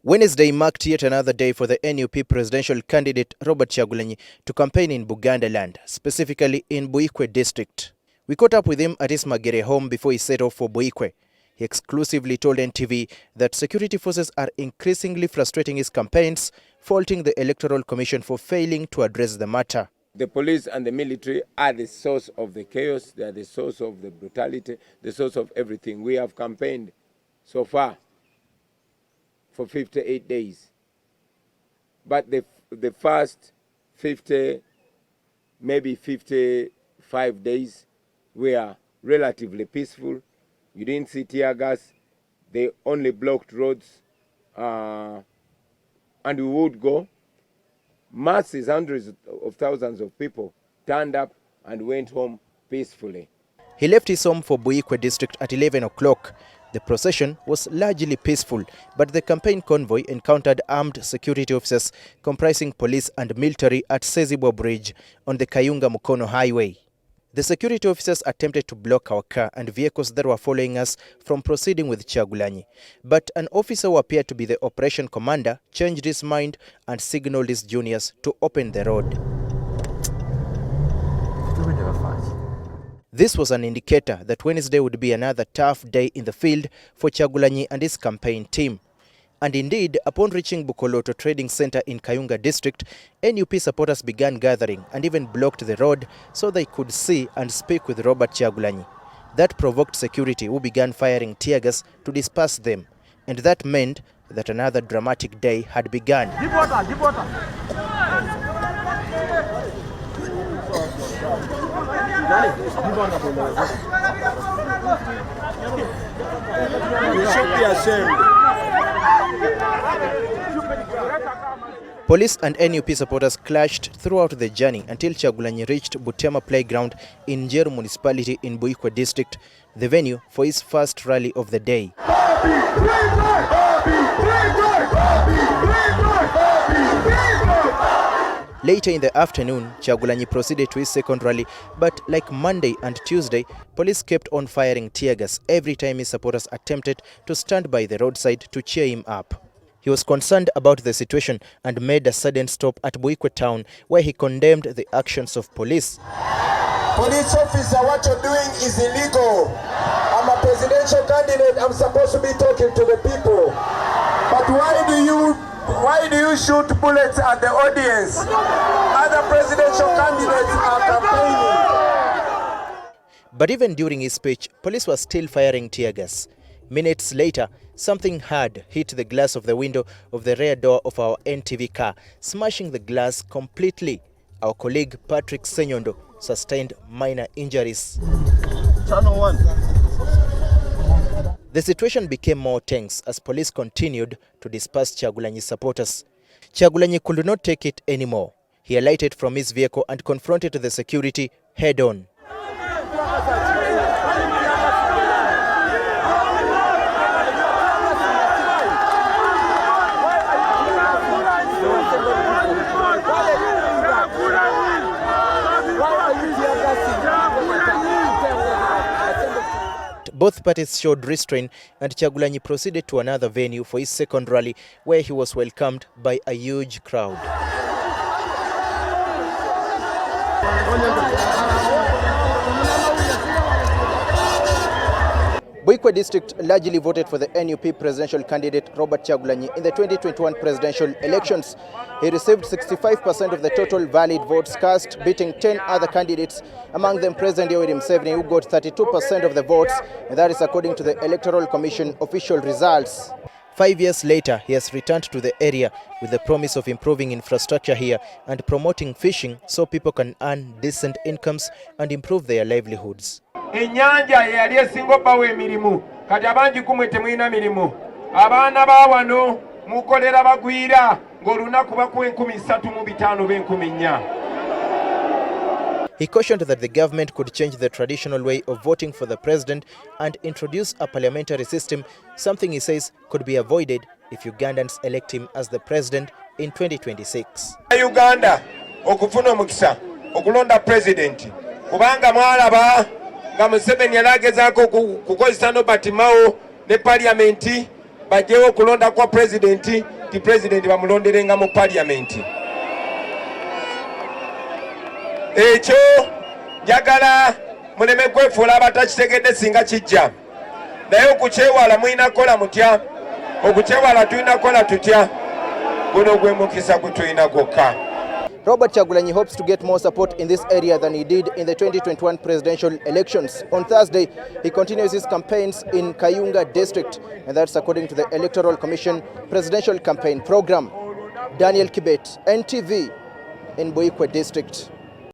Wednesday marked yet another day for the NUP presidential candidate Robert Kyagulanyi to campaign in Buganda land, specifically in Buikwe District. We caught up with him at his Magere home before he set off for Buikwe. He exclusively told NTV that security forces are increasingly frustrating his campaigns, faulting the Electoral Commission for failing to address the matter. The police and the military are the source of the chaos, they are the source of the brutality, the source of everything. We have campaigned so far for 58 days. But the first 50, maybe 55 days were relatively peaceful. You didn't see tear gas. They only blocked roads. And we would go. Masses, hundreds of thousands of people turned up and went home peacefully. He left his home for Buikwe District at 11 o'clock. The procession was largely peaceful, but the campaign convoy encountered armed security officers comprising police and military at Sezibwa Bridge on the Kayunga-Mukono Highway. The security officers attempted to block our car and vehicles that were following us from proceeding with Kyagulanyi. But an officer who appeared to be the operation commander changed his mind and signaled his juniors to open the road. This was an indicator that Wednesday would be another tough day in the field for Kyagulanyi and his campaign team. And indeed, upon reaching Bukoloto Trading Center in Kayunga District, NUP supporters began gathering and even blocked the road so they could see and speak with Robert Kyagulanyi. That provoked security, who began firing tear gas to disperse them. And that meant that another dramatic day had begun. Deep water, deep water. You should be ashamed. Police and NUP supporters clashed throughout the journey until Kyagulanyi reached Butema Playground in Njeru Municipality in Buikwe District, the venue for his first rally of the day. Later in the afternoon, Kyagulanyi proceeded to his second rally, but like Monday and Tuesday, police kept on firing tear gas every time his supporters attempted to stand by the roadside to cheer him up. He was concerned about the situation and made a sudden stop at Buikwe town, where he condemned the actions of police. Police officer, what you're doing is illegal. I'm a presidential candidate. I'm supposed to be talking to the people. But why do you shoot bullets at the audience? Other presidential candidates are campaigning. But even during his speech, police were still firing tear gas. Minutes later, something hard hit the glass of the window of the rear door of our NTV car, smashing the glass completely. Our colleague Patrick Senyondo sustained minor injuries. Channel 1. The situation became more tense as police continued to disperse Kyagulanyi supporters. Kyagulanyi could not take it anymore. He alighted from his vehicle and confronted the security head-on. Both parties showed restraint, and Kyagulanyi proceeded to another venue for his second rally, where he was welcomed by a huge crowd. Buikwe District largely voted for the NUP presidential candidate Robert Kyagulanyi in the 2021 presidential elections. He received 65% of the total valid votes cast, beating 10 other candidates, among them President Yoweri Museveni, who got 32% of the votes, and that is according to the Electoral Commission official results. 5 years later, he has returned to the area with the promise of improving infrastructure here and promoting fishing so people can earn decent incomes and improve their livelihoods. Enyanja yali esinga obbawo emirimu kati abangi kumwe temulina mirimu. Abaana ba wano mukolera bagwira ng'olunaku bakuwa 3,500 be 4,000. He cautioned that the government could change the traditional way of voting for the president and introduce a parliamentary system, something he says could be avoided if Ugandans elect him as the president in 2026. Uganda okufuna omukisa okulonda president kubanga mwalaba nga Museveni yalagezaako kukozesa Nobert Mao ne parliamenti bajjewo okulonda kwa pulezidenti ti pulezidenti bamulonderenga mu paliyamenti. Ekyo njagala muleme kwefuula abatakitegedde singa kijja, naye okukyewala mulina kukola mutya? Okukyewala tulina kukola tutya? Guno gwe mukisa gwe tulina gwokka. Robert Kyagulanyi hopes to get more support in this area than he did in the 2021 presidential elections. On Thursday, he continues his campaigns in Kyagulanyi District, and that's according to the Electoral Commission presidential campaign program. Daniel Kibet, NTV in Buikwe District.